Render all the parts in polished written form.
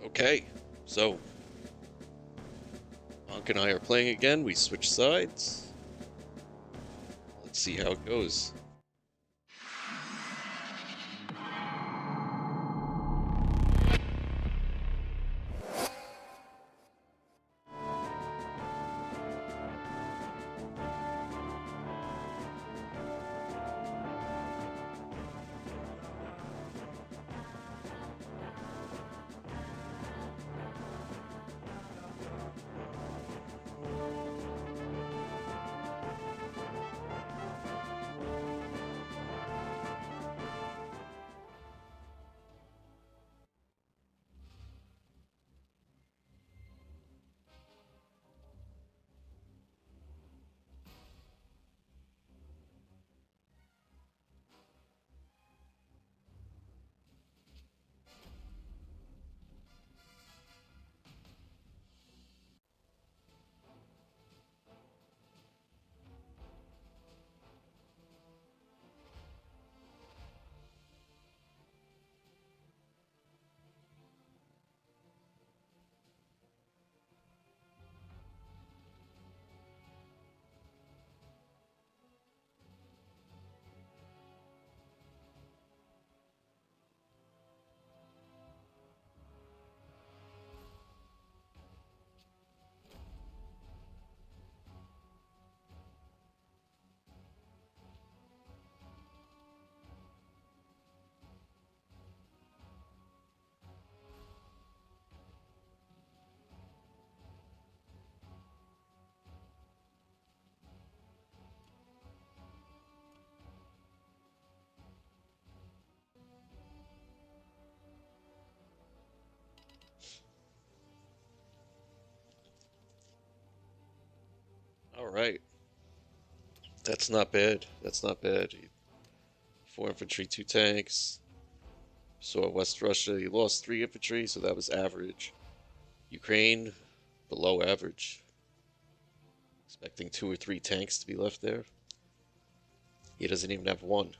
Okay, so Bonk and I are playing again. We switch sides. Let's see how it goes. All right, that's not bad. That's not bad. 4 infantry, 2 tanks. So West Russia, you lost 3 infantry, so that was average. Ukraine, below average. Expecting 2 or 3 tanks to be left there. He doesn't even have one.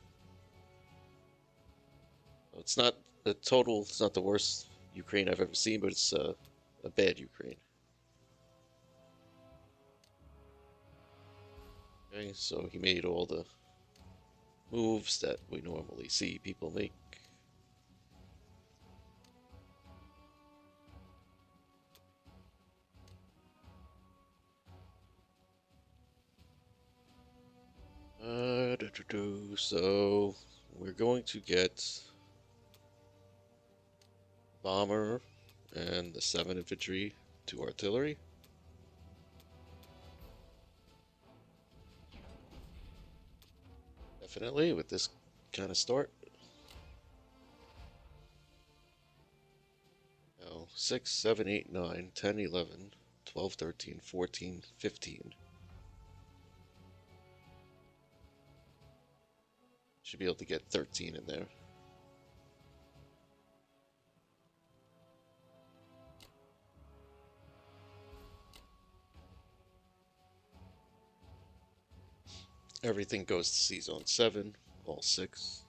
It's not the total. It's not the worst Ukraine I've ever seen, but it's a bad Ukraine. Okay, so he made all the moves that we normally see people make. So we're going to get bomber and the 7 infantry to artillery. Definitely with this kind of start. Now 6, 7, 8, 9, 10, 11, 12, 13, 14, 15. Should be able to get 13 in there. Everything goes to C zone 7, all 6.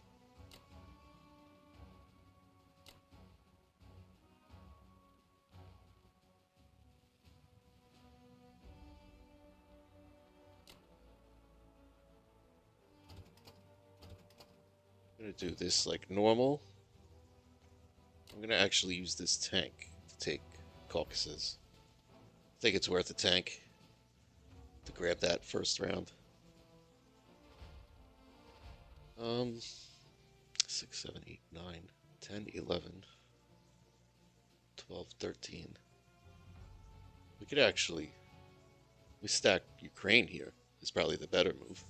I'm gonna do this like normal. I'm gonna actually use this tank to take Caucasus. I think it's worth a tank to grab that first round. 6, 7, 8, 9, 10, 11, 12, 13. We could actually we stack Ukraine here. Is probably the better move.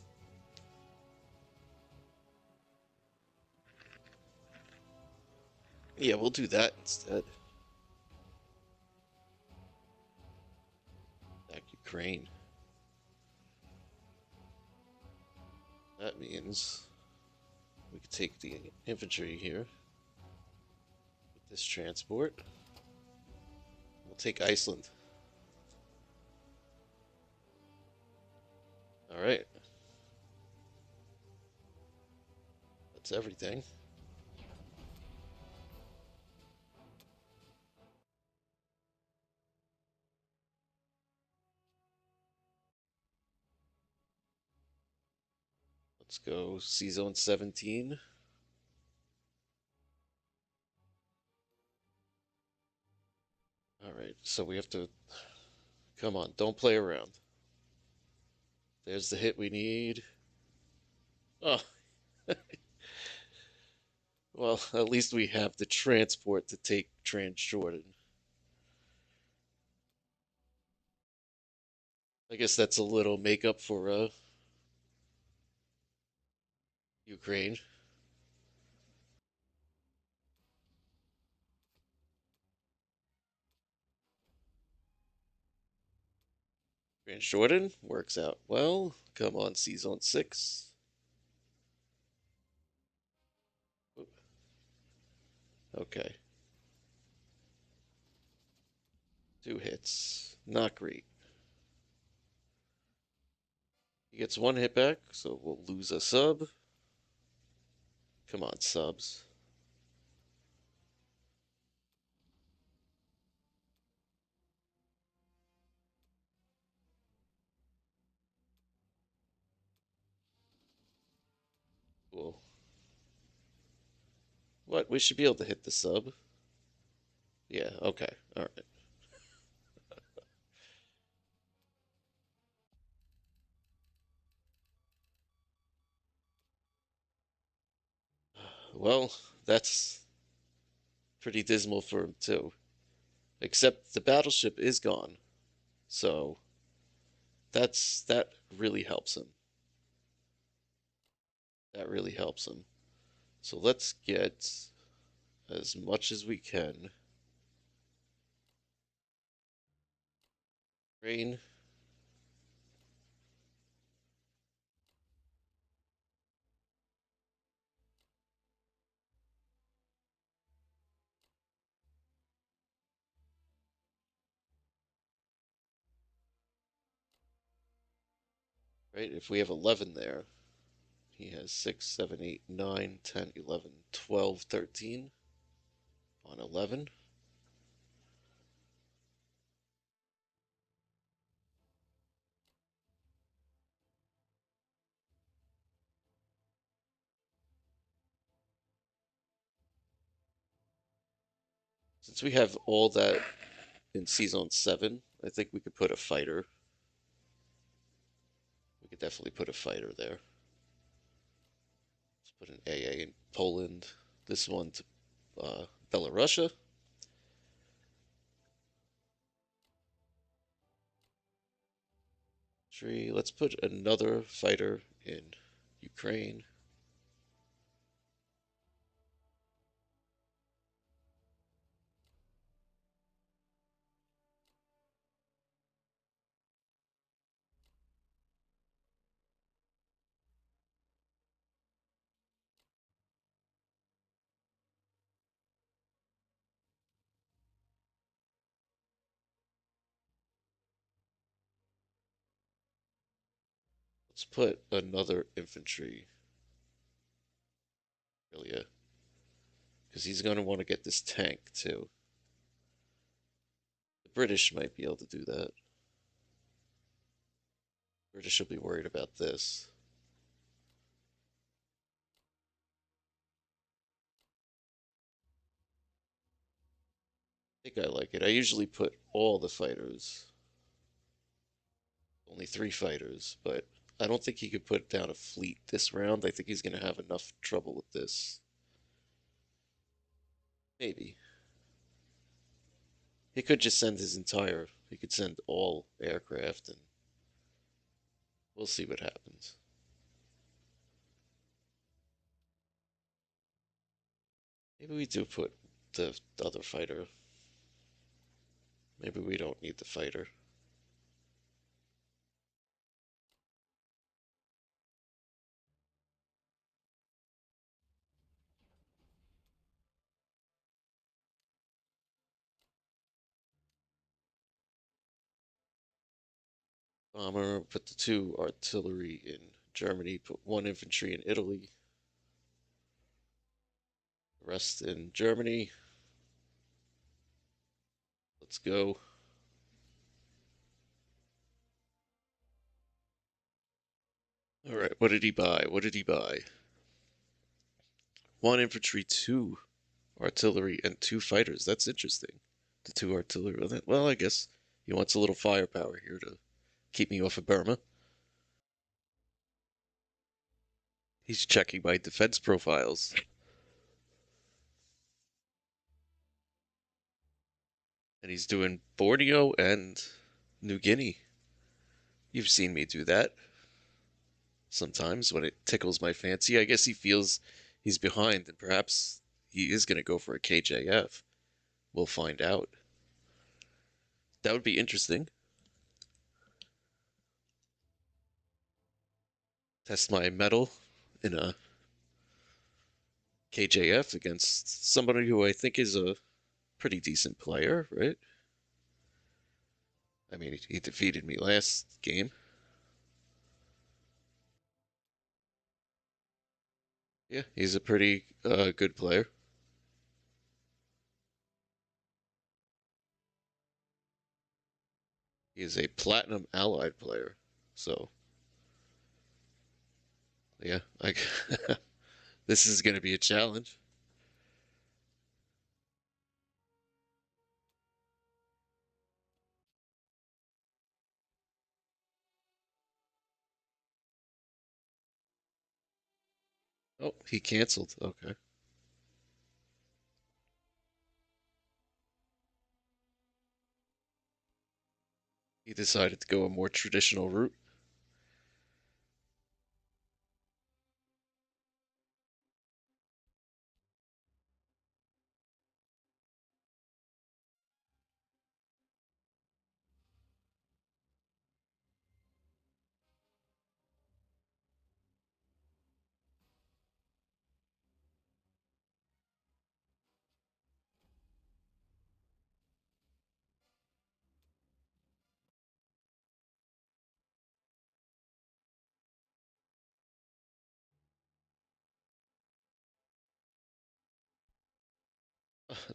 Yeah, we'll do that instead. Stack Ukraine. That means we could take the infantry here with this transport. We'll take Iceland. All right. That's everything. Let's go C zone 17. All right, so we have to, come on, don't play around. There's the hit we need. Oh, well, at least we have the transport to take Transjordan. I guess that's a little makeup for Ukraine. Transjordan works out well. Come on, C zone 6. Okay, 2 hits. Not great. He gets 1 hit back, so we'll lose a sub. Come on, subs. Cool. What? We should be able to hit the sub. Yeah, okay. All right. Well, that's pretty dismal for him, too. Except the battleship is gone. So that really helps him. That really helps him. So let's get as much as we can. Rain. Right? If we have 11 there, he has 6, 7, 8, 9, 10, 11, 12, 13 on 11. Since we have all that in C Zone 7, I think we could put a fighter. We could definitely put a fighter there. Let's put an AA in Poland. This one to Belarusia. Let's put another fighter in Ukraine. Let's put another infantry, really, because he's going to want to get this tank too. The British might be able to do that. British will be worried about this. I think I like it. I usually put all the fighters, only 3 fighters, but I don't think he could put down a fleet this round. I think he's going to have enough trouble with this. Maybe. He could just send his entire, he could send all aircraft and we'll see what happens. Maybe we do put the other fighter. Maybe we don't need the fighter. Bomber, put the 2 artillery in Germany, put 1 infantry in Italy, the rest in Germany. Let's go. All right, What did he buy? What did he buy? One infantry, two artillery, and two fighters. That's interesting. The two artillery. Well, I guess he wants a little firepower here to keep me off of Burma. He's checking my defense profiles. And he's doing Borneo and New Guinea. You've seen me do that sometimes when it tickles my fancy. I guess he feels he's behind and perhaps he is going to go for a KJF. We'll find out. That would be interesting. Test my mettle in a KJF against somebody who I think is a pretty decent player, right? I mean, he defeated me last game. Yeah, he's a pretty good player. He is a platinum allied player. So, yeah, I this is going to be a challenge. Oh, he canceled. Okay. He decided to go a more traditional route.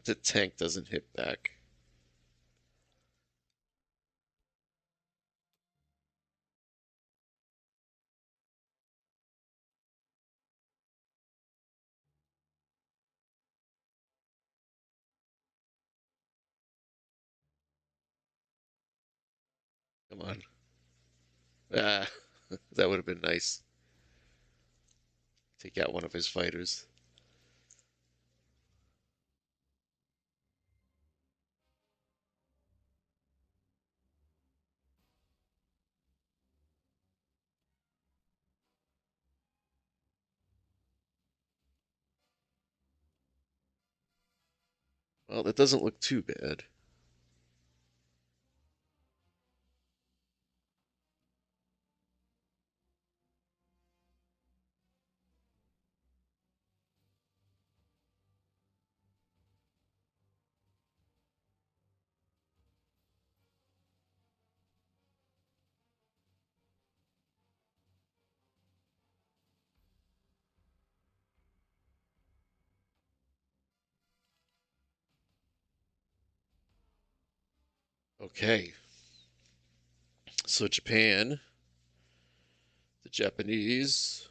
The tank doesn't hit back. Come on. Ah, that would have been nice. Take out one of his fighters. Well, that doesn't look too bad. Okay. So Japan, the Japanese.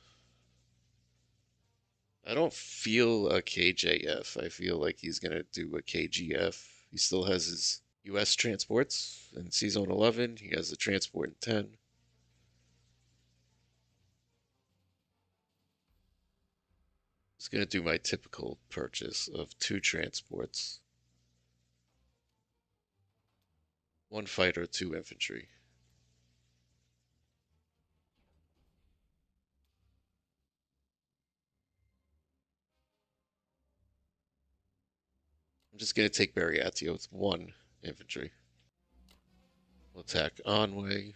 I don't feel a KJF. I feel like he's gonna do a KGF. He still has his U.S. transports in Sea Zone 11. He has the transport in 10. He's gonna do my typical purchase of two transports, one fighter, two infantry. I'm just gonna take Bariatio with one infantry. We'll attack Anway.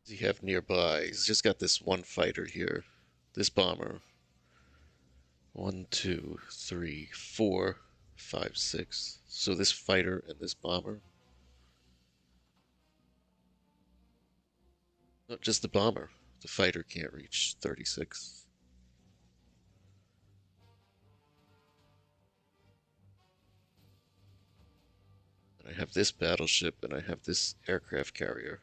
Does he have nearby? He's just got this one fighter here, this bomber. One, two, three, four, five, six. So this fighter and this bomber. No, just the bomber. The fighter can't reach 36. And I have this battleship and I have this aircraft carrier.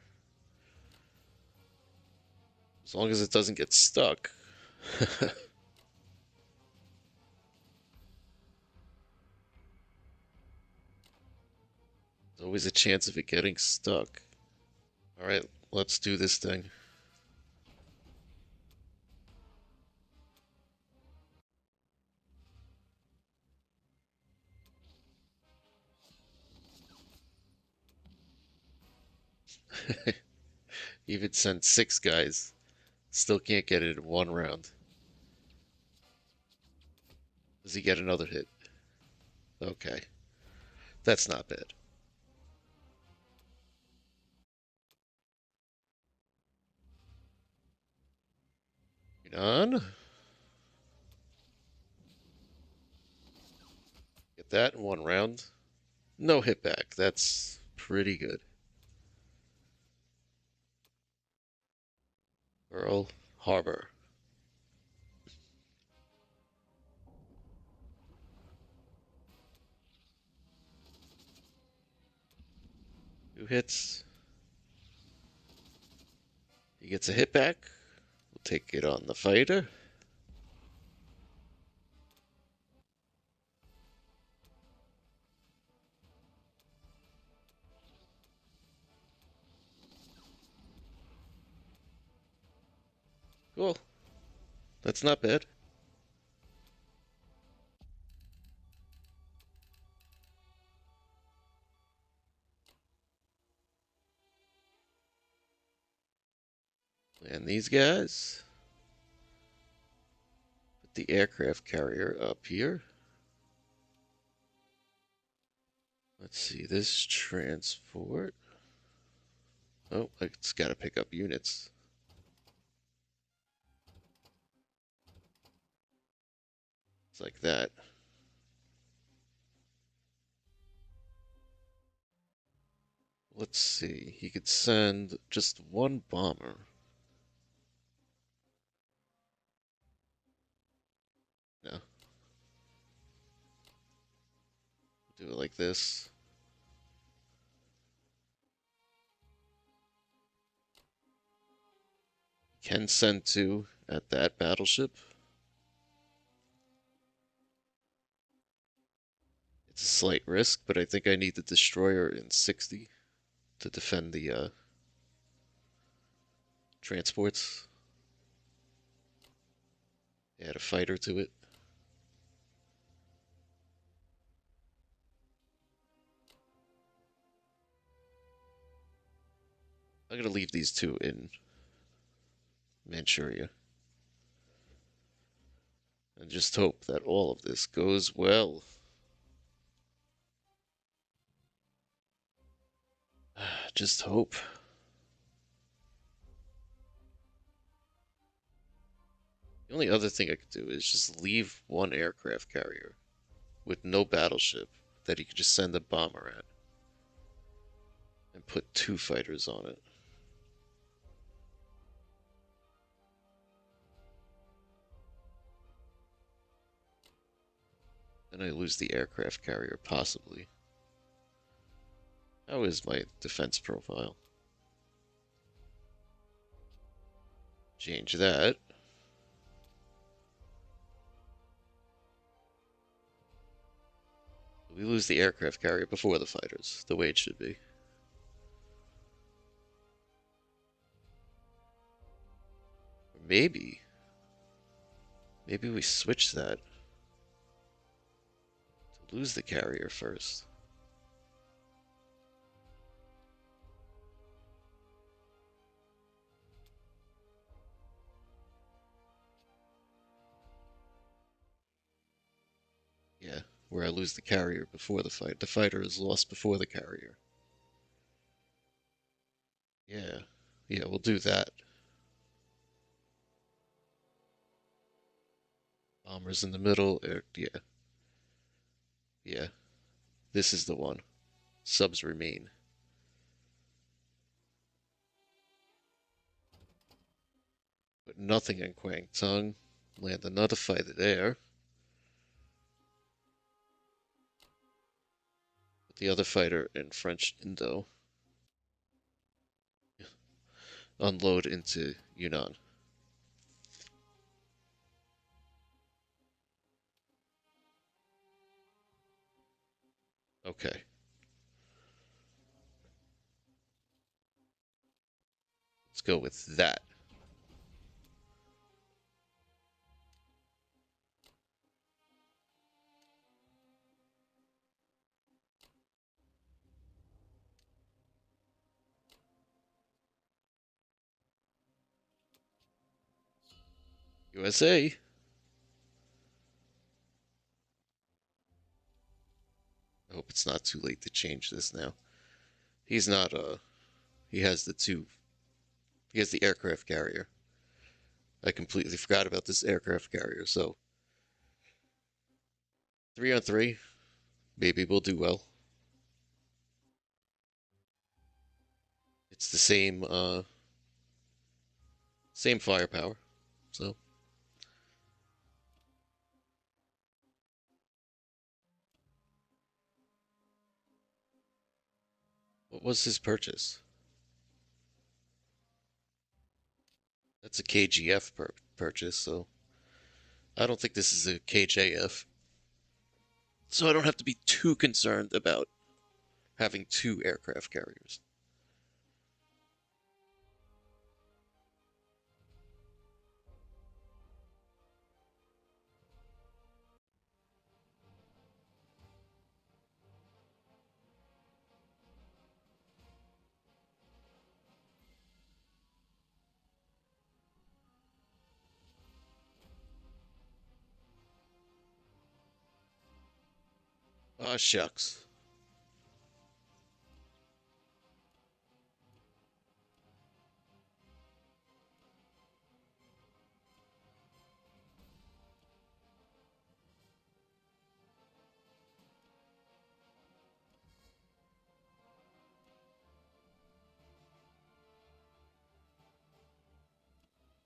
As long as it doesn't get stuck. There's always a chance of it getting stuck. Alright, let's do this thing. Even sent 6 guys. Still can't get it in one round. Does he get another hit? Okay. That's not bad. On. Get that in one round. No hit back. That's pretty good. Pearl Harbor. 2 hits. He gets a hit back. We'll take it on the fighter. Cool. That's not bad. And these guys. Put the aircraft carrier up here. Let's see, this transport. Oh, it's got to pick up units. It's like that. Let's see, he could send just one bomber. No. Do it like this. Can send 2 at that battleship. It's a slight risk, but I think I need the destroyer in 60 to defend the transports. Add a fighter to it. I'm gonna leave these 2 in Manchuria. And just hope that all of this goes well. Just hope. The only other thing I could do is just leave one aircraft carrier with no battleship that he could just send a bomber at and put 2 fighters on it. Then I lose the aircraft carrier, possibly. How is my defense profile? Change that. We lose the aircraft carrier before the fighters, the way it should be. Maybe. Maybe we switch that to lose the carrier first. Yeah, where I lose the carrier before the fight. The fighter is lost before the carrier. Yeah. Yeah, we'll do that. Bombers in the middle. Yeah, yeah. This is the one. Subs remain. But nothing in Kwangtung. Land another fighter there. Put the other fighter in French Indo. Unload into Yunnan. Okay. Let's go with that. USA. I hope it's not too late to change this now. He's not he has the two he has the aircraft carrier. I completely forgot about this aircraft carrier, so 3 on 3. Maybe we'll do well. It's the same firepower. So what was his purchase? That's a KGF purchase, so I don't think this is a KJF. So I don't have to be too concerned about having two aircraft carriers. Ah, shucks.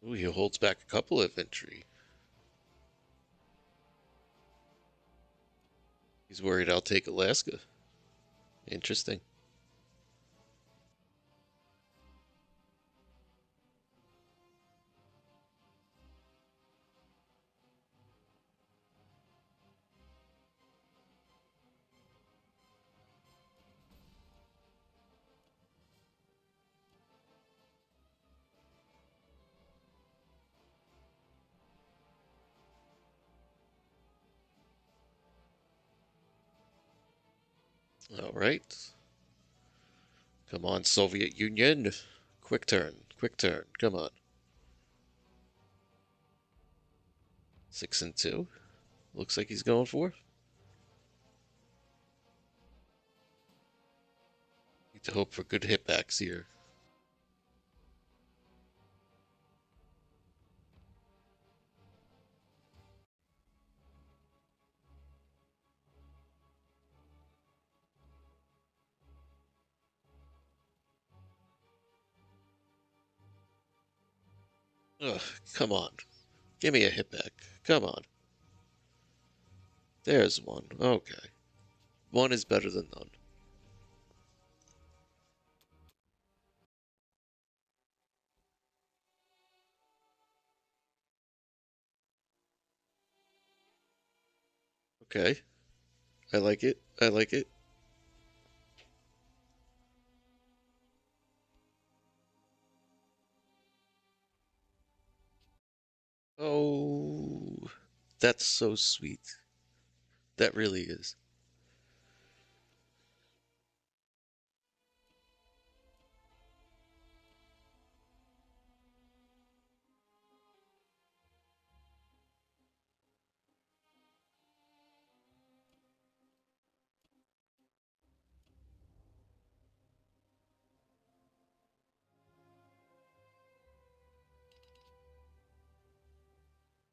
Ooh, he holds back a couple of infantry. He's worried I'll take Alaska. Interesting. All right. Come on, Soviet Union. Quick turn. Quick turn. Come on. 6 and 2. Looks like he's going for. Need to hope for good hitbacks here. Ugh, come on. Give me a hitback. Come on. There's one. Okay. One is better than none. Okay. I like it. I like it. Oh, that's so sweet. That really is.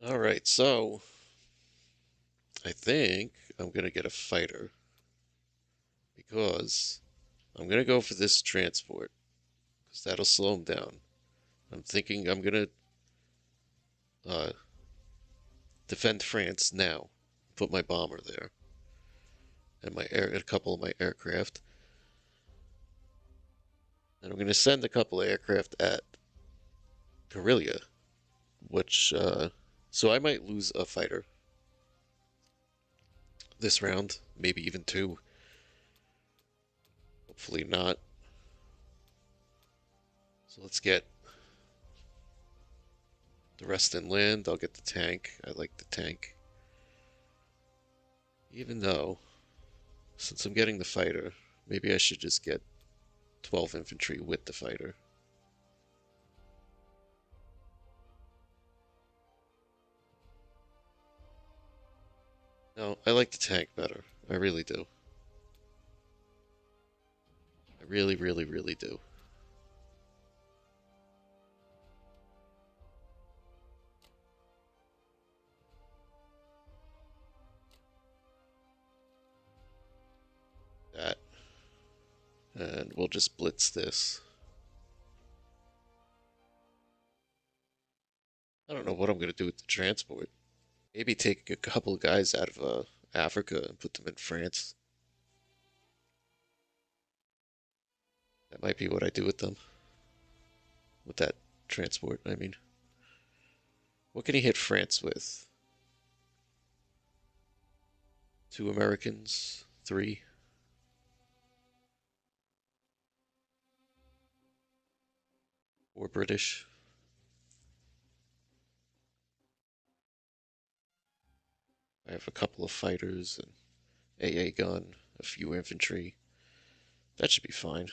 All right, so I think I'm gonna get a fighter because I'm gonna go for this transport because that'll slow him down. I'm thinking I'm gonna uh, defend France now. Put my bomber there and a couple of my aircraft, and I'm gonna send a couple of aircraft at Karelia, which so I might lose a fighter this round, maybe even two. Hopefully not. So let's get the rest in land. I'll get the tank. I like the tank. Even though, since I'm getting the fighter, maybe I should just get 12 infantry with the fighter. No, I like the tank better. I really do. I really, really, really do. That. And we'll just blitz this. I don't know what I'm going to do with the transport. Maybe take a couple of guys out of Africa and put them in France. That might be what I do with them. With that transport, I mean. What can he hit France with? 2 Americans? 3? Or British? I have a couple of fighters, an AA gun, a few infantry. That should be fine.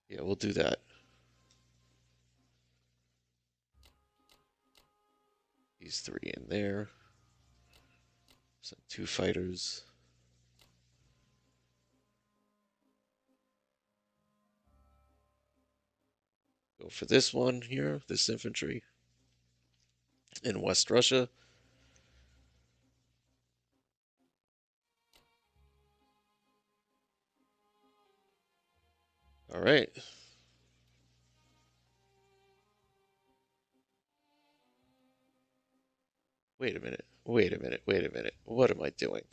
Yeah, we'll do that. These 3 in there. Send 2 fighters. Go for this one here, this infantry. In West Russia. All right. Wait a minute. Wait a minute. Wait a minute. What am I doing?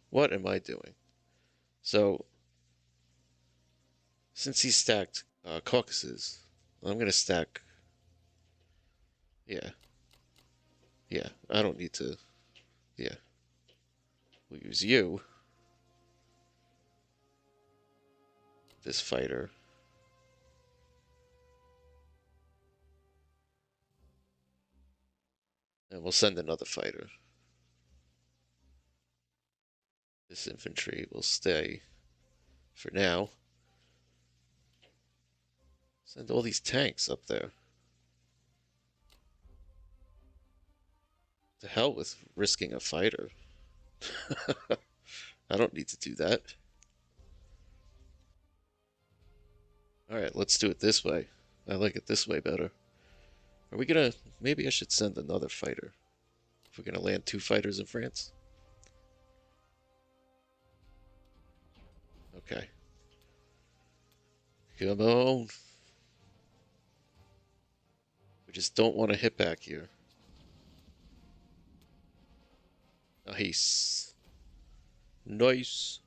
What am I doing? So, since he stacked Caucasus, I'm going to stack. Yeah. Yeah. I don't need to. Yeah. We'll use you, this fighter. And we'll send another fighter. This infantry will stay for now. Send all these tanks up there. To hell with risking a fighter. I don't need to do that. Alright, let's do it this way. I like it this way better. Are we gonna... Maybe I should send another fighter. If we're gonna land 2 fighters in France. Okay. Come on. We just don't want to hit back here. Nice. Nice.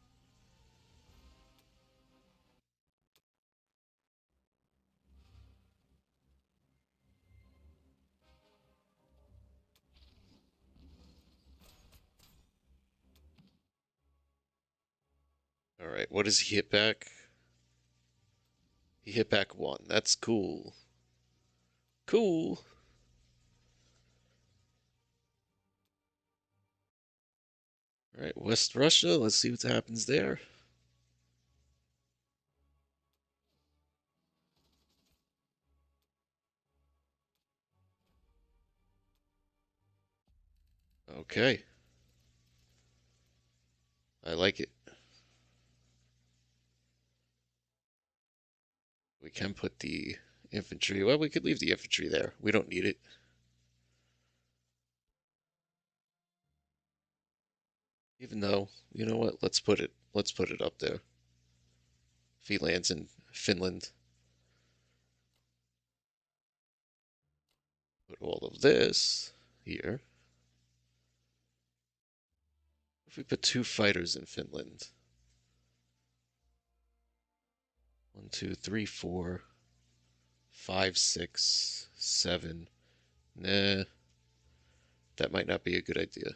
Alright, what does he hit back? He hit back 1. That's cool. Cool. Alright, West Russia. Let's see what happens there. Okay. I like it. We can put the infantry. Well, we could leave the infantry there. We don't need it. Even though, you know what? Let's put it up there. If he lands in Finland, put all of this here. If we put two fighters in Finland, one, two, three, four, five, six, seven. Nah, that might not be a good idea.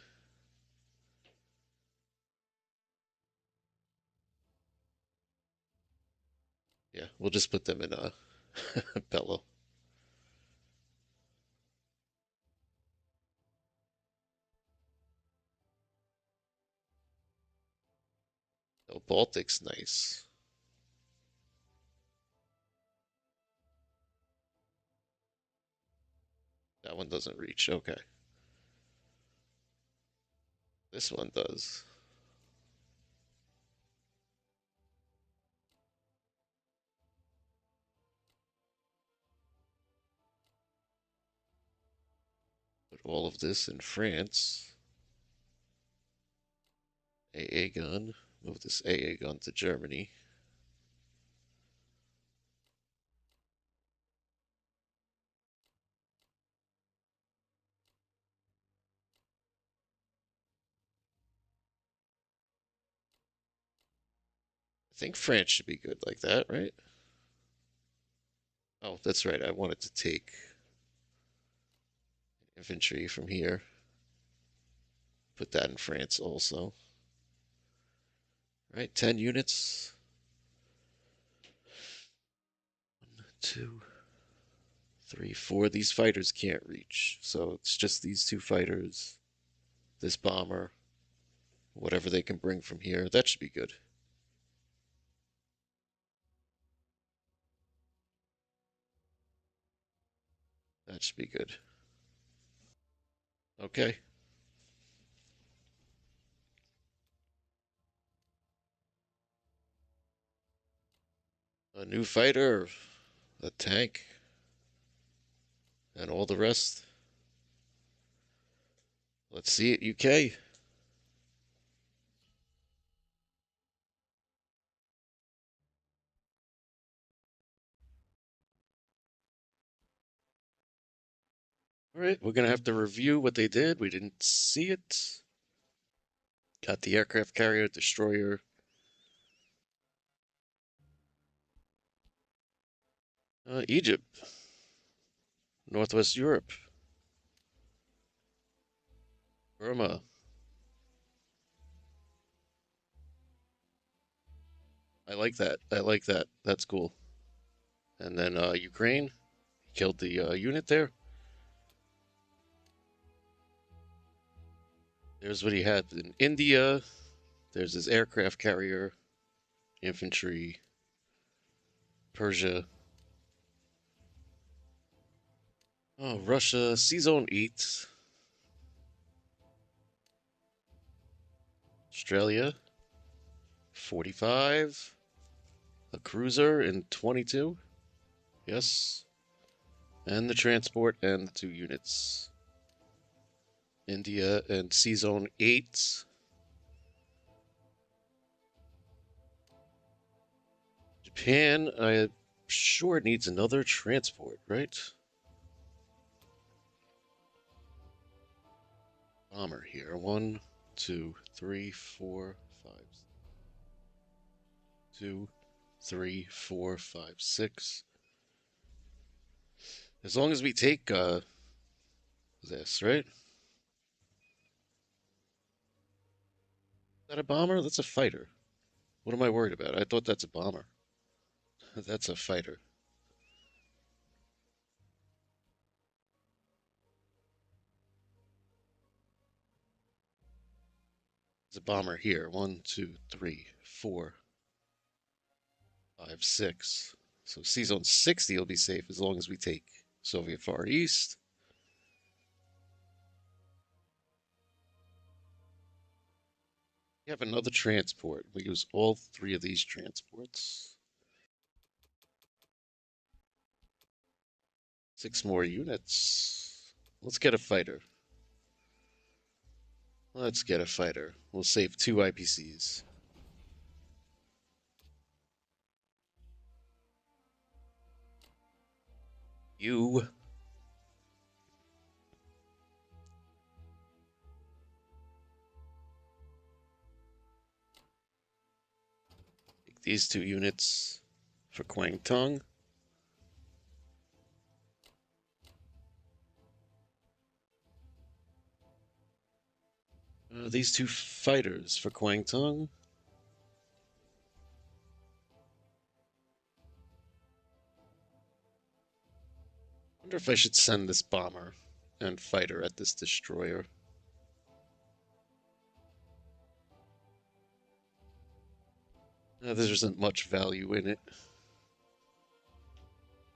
Yeah, we'll just put them in Bello. Oh, Baltic's nice. That one doesn't reach. Okay. This one does. Put all of this in France. AA gun. Move this AA gun to Germany. I think France should be good like that, right? Oh, that's right. I wanted to take infantry from here. Put that in France also. Right, 10 units. One, two, three, four. These fighters can't reach. So it's just these two fighters, this bomber, whatever they can bring from here. That should be good. That should be good. Okay. A new fighter, a tank, and all the rest. Let's see it, UK. All right, we're gonna have to review what they did. We didn't see it. Got the aircraft carrier, destroyer. Egypt, Northwest Europe, Burma. I like that. I like that. That's cool. And then Ukraine killed the unit there. There's what he had in India. There's his aircraft carrier, infantry, Persia. Oh, Russia, Sea Zone 8. Australia, 45. A cruiser in 22. Yes. And the transport and the two units. India and Sea Zone 8. Japan, I'm sure it needs another transport, right? Bomber here. One, two, three, four, five. Two, three, four, five, six. As long as we take this, right? Is that a bomber? That's a fighter. What am I worried about? I thought that's a bomber. That's a fighter. There's a bomber here. One, two, three, four, five, six. So Sea Zone 60 will be safe as long as we take Soviet Far East. We have another transport. We use all three of these transports. 6 more units. Let's get a fighter. Let's get a fighter. We'll save 2 IPCs. You. Take these 2 units for Kwang Tung. These 2 fighters for Kwang Tung. Wonder if I should send this bomber and fighter at this destroyer. There isn't much value in it, to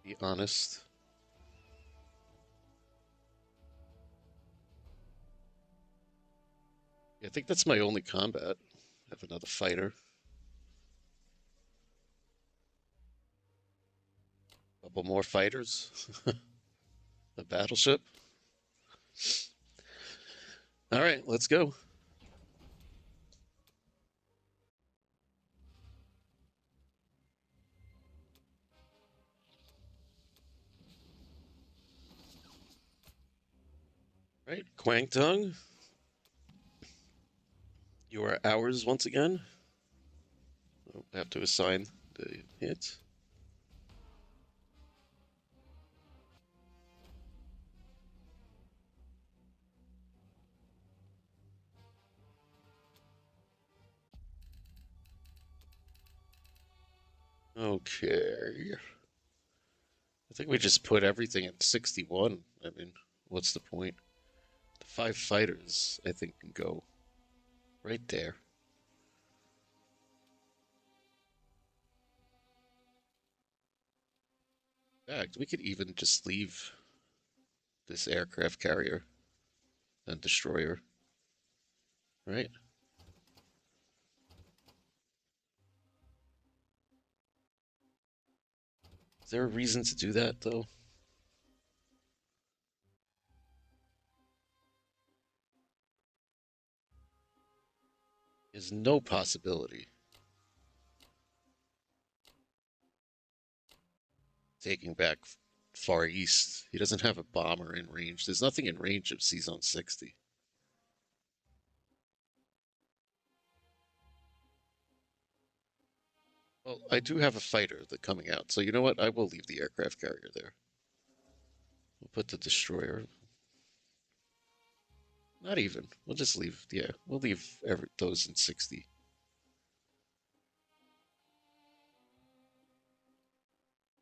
be honest. Yeah, I think that's my only combat. Have another fighter. Couple more fighters. A battleship. All right, let's go. All right, Kwang Tung. You are ours once again. I'll have to assign the hit. Okay. I think we just put everything at 61. I mean, what's the point? The 5 fighters, I think, can go right there. In fact, we could even just leave this aircraft carrier and destroyer, right? Is there a reason to do that, though? There's no possibility. Taking back Far East. He doesn't have a bomber in range. There's nothing in range of C-Zone 60. Well, I do have a fighter that coming out, so you know what? I will leave the aircraft carrier there. We'll put the destroyer. Not even. We'll just leave. Yeah, we'll leave those in 60.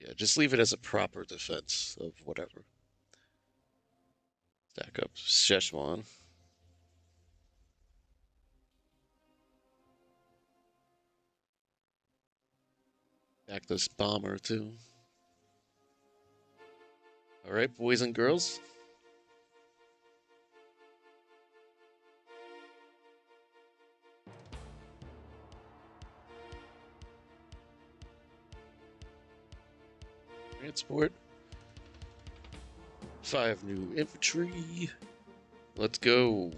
Yeah, just leave it as a proper defense of whatever. Stack up Szechuan. Back this bomber too. All right, boys and girls. Transport. 5 new infantry. Let's go.